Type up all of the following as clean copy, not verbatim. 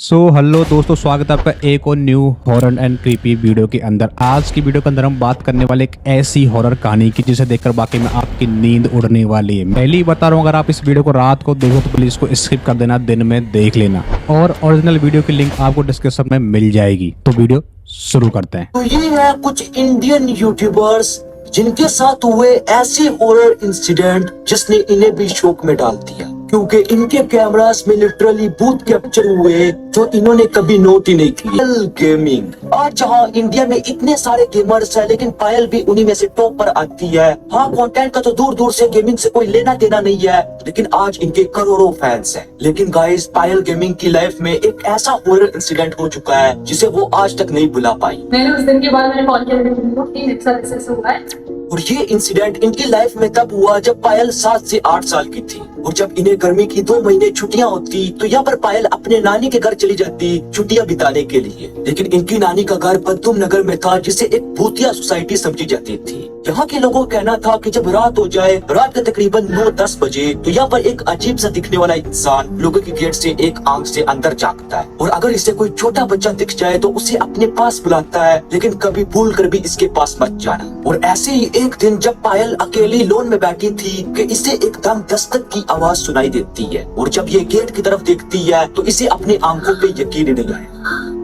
Hello दोस्तों, स्वागत है आपका एक और new horror and creepy video के अंदर। आज की वीडियो के अंदर हम बात करने वाले एक ऐसी हॉरर कहानी की जिसे देखकर वाकई में आपकी नींद उड़ने वाली है। पहले ही बता रहा हूँ, अगर आप इस वीडियो को रात को देखो तो प्लीज इसको स्किप कर देना, दिन में देख लेना। और ओरिजिनल वीडियो की लिंक आपको डिस्क्रिप्शन में मिल जाएगी। तो वीडियो शुरू करते हैं। तो ये है कुछ इंडियन यूट्यूबर्स जिनके साथ हुए ऐसे हॉरर इंसिडेंट जिसने इन्हें भी शौक में डाल दिया, क्योंकि इनके कैमरास में लिटरली भूत कैप्चर हुए जो इन्होंने कभी नोट ही नहीं किए। गेमिंग। आज जहां इंडिया में इतने सारे गेमर्स हैं, लेकिन पायल भी उन्हीं में से टॉप पर आती है। हाँ, कंटेंट का तो दूर दूर से गेमिंग से कोई लेना देना नहीं है, लेकिन आज इनके करोड़ों फैंस हैं। लेकिन गाइस, पायल गेमिंग की लाइफ में एक ऐसा हॉरर इंसिडेंट हो चुका है जिसे वो आज तक नहीं भुला पाई। मैंने उस दिन के बाद मैंने कॉल किया कि मेरे साथ ऐसा हुआ है। और ये इंसिडेंट इनकी लाइफ में तब हुआ जब पायल 7 से 8 साल की थी। और जब इन्हें गर्मी की 2 महीने छुट्टियां होती तो यहाँ पर पायल अपने नानी के घर चली जाती छुट्टियां बिताने के लिए। लेकिन इनकी नानी का घर बद्दुम नगर में था, जिसे एक भूतिया सोसाइटी समझी जाती थी। यहाँ के लोगों का कहना था कि जब रात हो जाए, रात के तकरीबन 9-10 बजे, तो यहाँ पर एक अजीब सा दिखने वाला इंसान लोगों की गेट से एक आंख से अंदर झांकता है। और अगर इसे कोई छोटा बच्चा दिख जाए तो उसे अपने पास बुलाता है, लेकिन कभी भूल कर भी इसके पास मत जाना। और ऐसे ही एक दिन जब पायल अकेली लॉन में बैठी थी कि इसे एकदम दस्तक की आवाज सुनाई देती है। और जब ये गेट की तरफ देखती है तो इसे अपनी आंखों पे यकीन नहीं आया,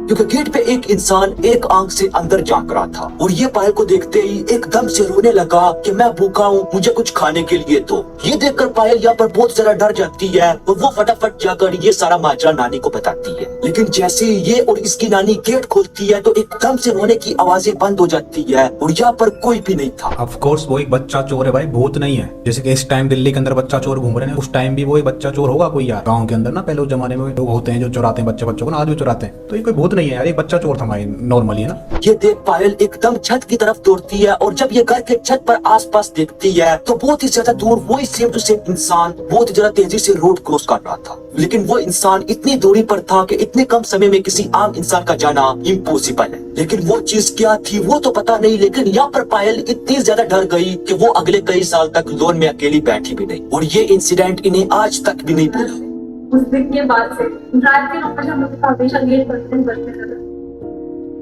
क्योंकि गेट पे एक इंसान एक आंख से अंदर झांक रहा था। और ये पायल को देखते ही एकदम से रोने लगा कि मैं भूखा हूँ, मुझे कुछ खाने के लिए दो। ये देखकर पायल यहाँ पर बहुत ज्यादा डर जाती है और वो फटाफट जाकर ये सारा माजरा नानी को बताती है। लेकिन जैसे ही ये और इसकी नानी गेट खोलती है तो एकदम से रोने की आवाजें बंद हो जाती है और यहाँ पर कोई भी नहीं था। ऑफ कोर्स वो एक बच्चा चोर है भाई, भूत नहीं है। जैसे कि इस टाइम दिल्ली के अंदर बच्चा चोर घूम रहे हैं, उस टाइम भी वो एक बच्चा चोर होगा कोई यार। गाँव के अंदर ना पहले उस जमाने में लोग होते हैं जो चुराते हैं बच्चों को ना, आज भी चुराते हैं। तो ये कोई भूत नहीं है यार, एक बच्चा चोर था भाई, नॉर्मली है ना। ये देख पायल एकदम छत की तरफ दौड़ती है और जब ये घर के छत पर आसपास देखती है तो बहुत ही ज्यादा दूर वही सेम टू सेम इंसान बहुत ही ज्यादा तेजी से रोड क्रॉस कर रहा था। लेकिन वो इंसान इतनी दूरी पर था कि इतने कम समय में किसी आम इंसान का जाना इम्पॉसिबल है। लेकिन वो चीज क्या थी वो तो पता नहीं, लेकिन यहाँ पर पायल इतनी ज्यादा डर गई कि वो अगले कई साल तक लॉन में अकेली बैठी भी नहीं। और ये इंसिडेंट इन्हें आज तक भी नहीं भूला। उस दिन के बाद से रात के 9 बजे हम लोग हमेशा लेट बढ़ते थे।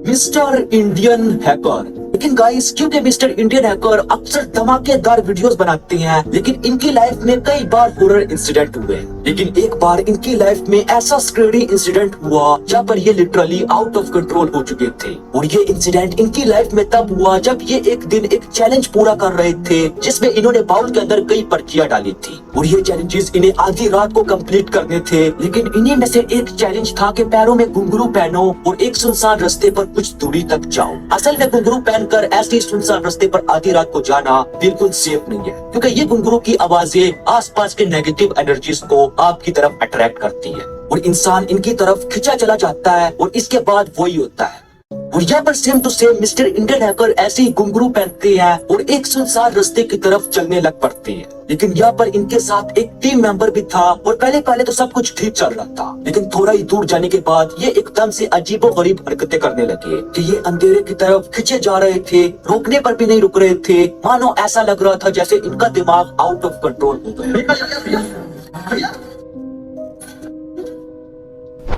Mister Indian hacker. लेकिन गाइस, क्योंकि मिस्टर इंडियन हैकर अक्सर धमाकेदार वीडियोस बनाते हैं, लेकिन इनकी लाइफ में कई बार हॉरर इंसिडेंट हुए। लेकिन एक बार इनकी लाइफ में ऐसा स्कैरी इंसिडेंट हुआ जहाँ पर ये लिटरली आउट ऑफ कंट्रोल हो चुके थे। और ये इंसिडेंट इनकी लाइफ में तब हुआ जब ये एक दिन एक चैलेंज पूरा कर रहे थे, जिसमें इन्होंने बाउल के अंदर कई पर्चियां डाली थी। और ये चैलेंजेस इन्हें आधी रात को कंप्लीट करने थे। लेकिन इन्हीं में से एक चैलेंज था कि पैरों में घुंघरू पहनो और एक सुनसान रास्ते पर कुछ दूरी तक जाओ। असल में घुंघरू पहनकर ऐसे सुनसान रास्ते पर आधी रात को जाना बिल्कुल सेफ नहीं है, क्योंकि ये घुंघरू की आवाजें आसपास के नेगेटिव एनर्जीज को आपकी तरफ अट्रैक्ट करती है और इंसान इनकी तरफ खिंचा चला जाता है और इसके बाद वही होता है। और यहाँ पर same to same mister Indian hacker ऐसे ही घुंघरू पहनते हैं और एक सुनसान रास्ते की तरफ चलने लग पड़ते हैं। लेकिन यहाँ पर इनके साथ एक टीम मेंबर भी था और पहले तो सब कुछ ठीक चल रहा था, लेकिन थोड़ा ही दूर जाने के बाद ये एकदम से अजीबोगरीब हरकतें करने लगे कि ये अंधेरे की तरफ खींचे जा रहे थे, रोकने पर भी नहीं रुक रहे थे। मानो ऐसा लग रहा था जैसे इनका दिमाग आउट ऑफ कंट्रोल हो गया।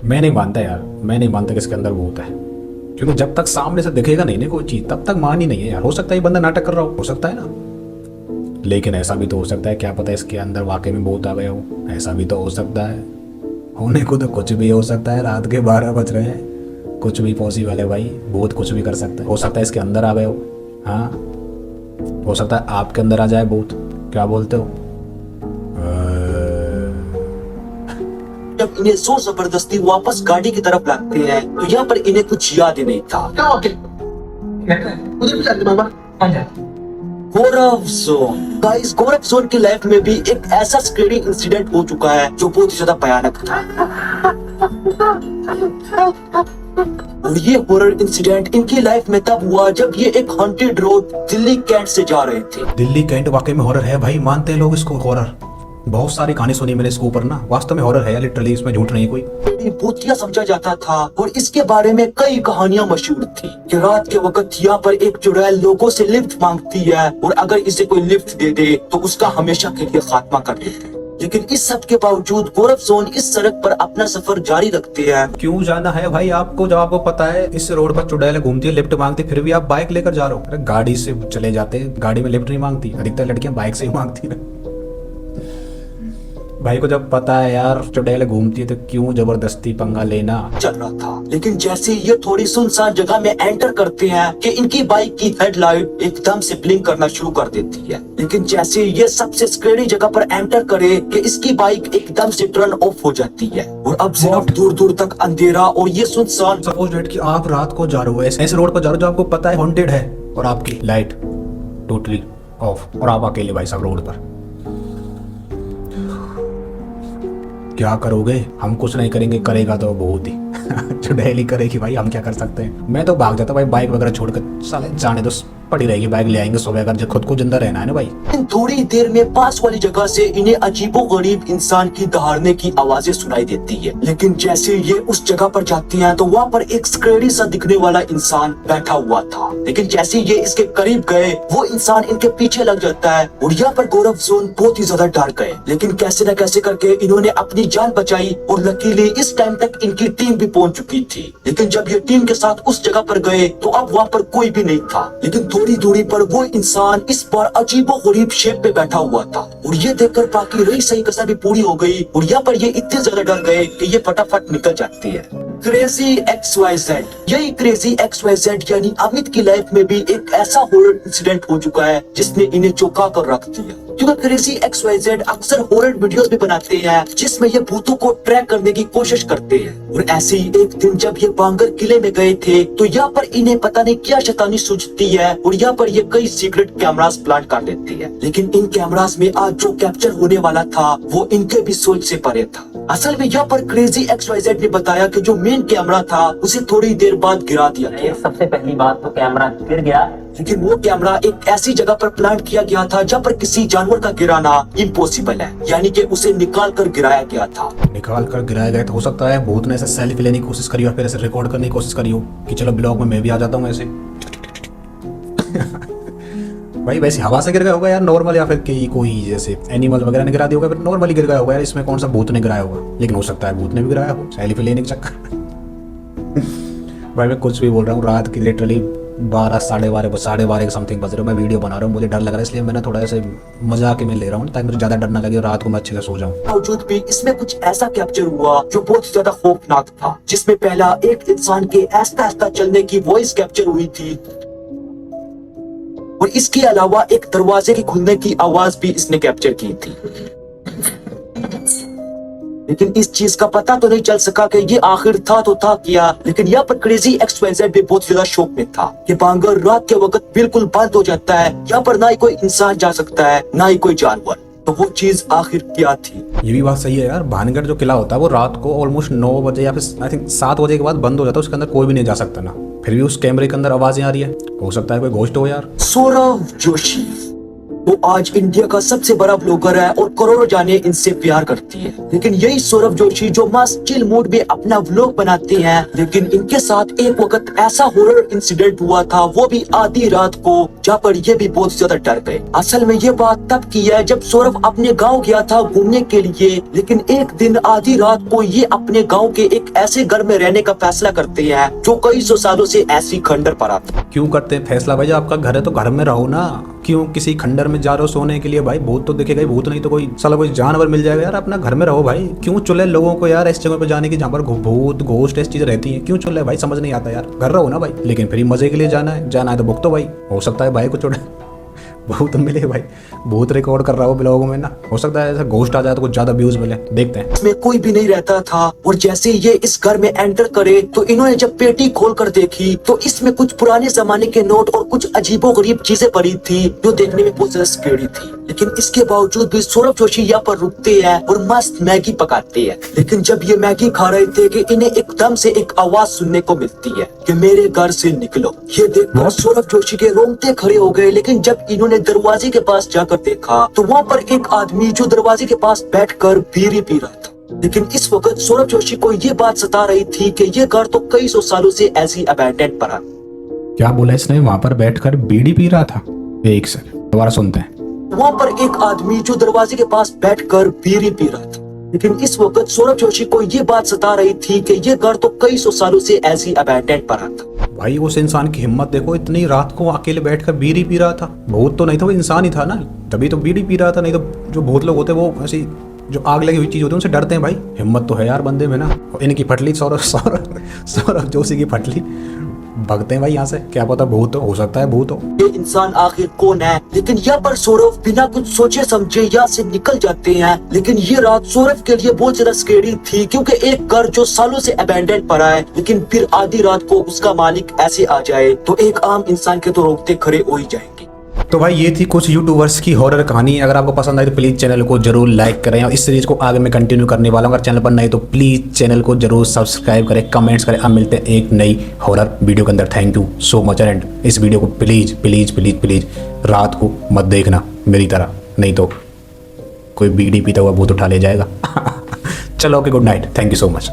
मैं नहीं मानता यार, मैं नहीं मानता कि इसके अंदर भूत है, क्योंकि जब तक सामने से दिखेगा नहीं ना कोई चीज, तब तक मान ही नहीं है यार। हो सकता है ये बंदा नाटक कर रहा हो सकता है ना, लेकिन ऐसा भी तो हो सकता है, क्या पता इसके अंदर वाकई में भूत आ गए हो। ऐसा भी तो हो सकता है, होने को तो कुछ भी हो सकता है। रात के 12 बज रहे हैं, कुछ भी पॉसिबल है भाई। भूत कुछ भी कर सकता है। हो सकता है इसके अंदर आ गए हो, हाँ हो सकता है आपके अंदर आ जाए भूत। क्या बोलते हो? जब इन्हें जोर जबरदस्ती वापस गाड़ी की तरफ लाते हैं तो यहाँ पर इन्हें कुछ याद ही नहीं था। गौरव जोन। गाइस, गौरव जोन की लाइफ में भी एक ऐसा स्कैरी इंसिडेंट हो चुका है जो बहुत ही ज्यादा भयानक था। और ये हॉरर इंसिडेंट इनकी लाइफ में तब हुआ जब ये एक हॉन्टेड रोड दिल्ली कैंट से जा रहे थे। दिल्ली कैंट वाकई में हॉरर है भाई, मानते हैं लोग इसको हॉरर। बहुत सारी कहानी सुनी मैंने इसके ऊपर ना, वास्तव में हॉरर है लिटरली, इसमें झूठ नहीं कोई। भूतिया समझा जाता था और इसके बारे में कई कहानियां मशहूर थी कि रात के वक्त यहाँ पर एक चुड़ैल लोगों से लिफ्ट मांगती है और अगर इसे कोई लिफ्ट दे दे तो उसका हमेशा के लिए खात्मा कर देते। लेकिन इस सब के बावजूद गौरव सोन इस सड़क पर अपना सफर जारी रखते हैं। क्यों जाना है भाई आपको, जब आपको पता है इस रोड पर चुड़ैल घूमती है, लिफ्ट मांगती, फिर भी आप बाइक लेकर जा रहे हो। अरे गाड़ी से चले जाते, गाड़ी में लिफ्ट नहीं मांगती, अधिकतर लड़कियां बाइक से ही मांगती है। भाई को जब पता है यार चुड़ैल घूमती है तो क्यों जबरदस्ती पंगा लेना। चल रहा था, लेकिन जैसे ये थोड़ी सुनसान जगह में एंटर करते हैं कि इनकी बाइक की हेडलाइट एकदम से ब्लिंक करना शुरू कर देती है। लेकिन जैसे ये सबसे स्क्रीनी जगह पर एंटर करे कि इसकी बाइक एकदम से टर्न ऑफ हो जाती है और अब सिर्फ दूर दूर तक अंधेरा और ये सुनसान। सपोज डेट कि आप रात को जा रहे हो, ऐसे रोड पर जा रहे हो जो आपको पता है हॉन्टेड है, और आपकी लाइट टोटली ऑफ, और आप अकेले भाई साहब रोड पर, क्या करोगे? हम कुछ नहीं करेंगे, करेगा तो बहुत ही चुड़ैल ही करेगी भाई, हम क्या कर सकते हैं। मैं तो भाग जाता भाई, बाइक वगैरह छोड़कर, साले जाने दो, पड़ी रहेगी, बाइक ले आएंगे सुबह, अगर खुद को जिंदा रहना है ना भाई। थोड़ी देर में पास वाली जगह से इन्हें अजीबोगरीब इंसान की दहाड़ने की आवाजें सुनाई देती है। लेकिन जैसे ये उस जगह पर जाती हैं तो वहाँ पर एक स्क्रीनी सा दिखने वाला इंसान बैठा हुआ था। लेकिन जैसे ये इसके करीब गए वो इंसान इनके पीछे लग जाता है और यहाँ पर गौरव सोन बहुत ही ज्यादा डर गए। लेकिन कैसे न कैसे करके इन्होंने अपनी जान बचाई और लकीली इस टाइम तक इनकी टीम भी पहुंच चुकी थी। लेकिन जब ये टीम के साथ उस जगह पर गए तो अब वहाँ पर कोई भी नहीं था। लेकिन थोड़ी दूरी पर वो इंसान इस बार अजीबोगरीब शेप पे बैठा हुआ था और ये देखकर बाकी रही सही कसर भी पूरी हो गई और यहाँ पर ये इतने ज्यादा डर गए कि ये फटाफट निकल जाती है। क्रेजी XYZ, यही क्रेजी XYZ यानी अमित की लाइफ में भी एक ऐसा हॉरर इंसिडेंट हो चुका है जिसने इन्हें चौंका कर रख दिया। क्योंकि क्रेजी XYZ अक्सर हॉरर वीडियोस भी बनाते हैं जिसमें ये भूतों को ट्रैक करने की कोशिश करते हैं। और ऐसे ही एक दिन जब ये बांगर किले में गए थे तो यहाँ पर इन्हें पता नहीं क्या शैतानी सूझती है और यहाँ पर ये कई सीक्रेट कैमरास प्लांट कर देती है। लेकिन इन कैमरास में आज जो कैप्चर होने वाला था वो इनके भी सोच से परे था। असल में यहाँ पर क्रेजी XYZ ने बताया कि जो मेन कैमरा था उसे थोड़ी देर बाद गिरा दिया गया। सबसे पहली बात तो कैमरा गिर गया, लेकिन वो कैमरा एक ऐसी जगह पर प्लांट किया गया था जहाँ पर किसी जानवर का गिराना इम्पॉसिबल है, यानी कि उसे निकाल कर गिराया गया था। निकाल कर गिराया गया तो हो सकता है भूत ने ऐसे सेल्फी लेने की कोशिश करी हो, फिर ऐसे रिकॉर्ड करने की कोशिश करी हो कि चलो ब्लॉग में मैं भी आ जाता हूँ ऐसे। भाई वैसे हवा से गिर गया होगा यार नॉर्मल, या फिर कि कोई जैसे एनिमल वगैरह ने गिरा दिया होगा, फिर नॉर्मली गिर गया होगा यार, इसमें कौन सा भूत ने गिराया होगा। लेकिन हो सकता है भूत ने भी गिराया हो सेल्फी लेने के चक्कर। भाई मैं कुछ भी बोल रहा हूँ, रात की लिटरली 12 साढ़े बारह के समथिंग बज रहे हो, मैं वीडियो बना रहा हूँ, मुझे डर लग रहा है, इसलिए मैंने थोड़ा ऐसे मजाक में ले रहा हूँ ताकि मुझे ज्यादा डर ना लगे और रात को मैं अच्छे से सो जाऊँ। बावजूद भी इसमें कुछ ऐसा कैप्चर हुआ जो बहुत ज्यादा खौफनाक था, जिसमें पहला एक इंसान के आहिस्ता आहिस्ता चलने की वॉइस कैप्चर हुई थी और इसके अलावा एक दरवाजे के खुलने की आवाज भी इसने कैप्चर की थी। लेकिन इस चीज का पता तो नहीं चल सका कि ये आखिर था तो था क्या। लेकिन यहाँ पर क्रेजी XYZ भी बहुत ज्यादा शौक में था कि बांगर रात के वक्त बिल्कुल बंद हो जाता है, यहाँ पर ना ही कोई इंसान जा सकता है ना ही कोई जानवर, तो वो चीज आखिर क्या थी। ये भी बात सही है यार, भानगढ़ जो किला होता है वो रात को ऑलमोस्ट 9 बजे या फिर आई थिंक 7 बजे के बाद बंद हो जाता है, उसके अंदर कोई भी नहीं जा सकता ना, फिर भी उस कैमरे के अंदर आवाजें आ रही है, हो सकता है कोई घोस्ट हो यार। सौरव जोशी वो आज इंडिया का सबसे बड़ा ब्लॉगर है और करोड़ों जाने इनसे प्यार करती है। लेकिन यही सौरव जोशी जो मस्त चिल मूड में अपना व्लॉग बनाते हैं, लेकिन इनके साथ एक वक्त ऐसा हॉरर इंसिडेंट हुआ था, वो भी आधी रात को, जहाँ पर ये भी बहुत ज्यादा डर गए। असल में ये बात तब की है जब सौरव अपने गांव गया था घूमने के लिए, लेकिन एक दिन आधी रात को ये अपने गांव के एक ऐसे घर में रहने का फैसला करते हैं जो कई सौ सालों से ऐसी खंडर पड़ा था। क्यों करते हैं फैसला भाई? आपका घर है तो घर में रहो ना, क्यों किसी खंडर में जा रहे हो सोने के लिए? भाई भूत तो दिखेगा ही, भूत नहीं तो कोई साला कोई जानवर मिल जाएगा यार, अपना घर में रहो भाई। क्यों चुले लोगों को यार ऐसी जगह पे जाने की जहाँ पर भूत घोस्ट ऐसी चीजें रहती हैं, क्यों चुले भाई? समझ नहीं आता यार, घर रहो ना भाई। लेकिन फिर मजे के लिए जाना है तो भुगतो भाई, हो सकता है भाई को छोड़े भूत मिले भाई, भूत रिकॉर्ड कर रहा हो ब्लॉगों में ना, हो सकता है ऐसा घोस्ट आ जाए तो कुछ ज्यादा व्यूज मिले, देखते हैं। इसमें कोई भी नहीं रहता था और जैसे ये इस घर में एंटर करे तो इन्होंने जब पेटी खोल कर देखी तो इसमें कुछ पुराने जमाने के नोट और कुछ अजीबोगरीब चीजें पड़ी थी जो देखने में बहुत ज्यादा स्कैरी थी। लेकिन इसके बावजूद भी सौरव जोशी यहाँ पर रुकते हैं और मस्त मैगी पकाते हैं। लेकिन जब ये मैगी खा रहे थे कि इन्हें एकदम से एक आवाज सुनने को मिलती है कि मेरे घर से निकलो। ये देखकर सौरव जोशी के रोंगटे खड़े हो गए। लेकिन जब इन्होंने दरवाजे के पास जाकर देखा तो वहाँ पर एक आदमी जो दरवाजे के पास बैठकर बीड़ी पी रहा था। लेकिन इस वक्त सौरव जोशी को ये बात सता रही थी कि ये घर तो कई सौ सालों से ऐसी अबैंडन पड़ा। क्या बोला इसने? वहां पर बैठकर बीड़ी पी रहा था? एक सेकंड दोबारा सुनते हैं। वहाँ पर एक आदमी जो दरवाजे के पास बैठकर बीड़ी पी रहा था। लेकिन इस वक्त सौरभ जोशी को ये बात सता रही थी कि ये घर तो कई सौ सालों से ऐसी अबैंडन पड़ा था। भाई उस इंसान की हिम्मत देखो, इतनी रात को अकेले बैठकर बीड़ी पी रहा था। भूत तो नहीं था, वो इंसान ही था ना, तभी तो बीड़ी पी रहा था। नहीं तो जो भूत लोग होते वो ऐसी जो आग लगी हुई चीज होती है उनसे डरते हैं भाई। हिम्मत तो है यार बंदे में ना। और इनकी फटली सौरभ जोशी की फटली, भगते हैं भाई यहाँ से। क्या पता भूत हो सकता है, भूत हो। ये इंसान आखिर कौन है? लेकिन यहाँ पर सौरभ बिना कुछ सोचे समझे यहाँ से निकल जाते हैं। लेकिन ये रात सौरभ के लिए बहुत ज्यादा स्कैरी थी, क्योंकि एक घर जो सालों से अबैंडन पड़ा है, लेकिन फिर आधी रात को उसका मालिक ऐसे आ जाए तो एक आम इंसान के तो रोकते खड़े हो ही जाएंगे। तो भाई ये थी कुछ यूट्यूबर्स की हॉरर कहानी। अगर आपको पसंद आई तो प्लीज़ चैनल को जरूर लाइक करें, और इस सीरीज को आगे मैं कंटिन्यू करने वाला हूँ। अगर चैनल पर नए तो प्लीज़ चैनल को जरूर सब्सक्राइब करें, कमेंट्स करें। अब मिलते हैं एक नई हॉरर वीडियो के अंदर। Thank you so much. And इस वीडियो को प्लीज़ प्लीज़ प्लीज़ प्लीज़ रात को मत देखना मेरी तरह, नहीं तो कोई बीड़ी पीता हुआ भूत उठा ले जाएगा। चलो okay, good night, thank you so much.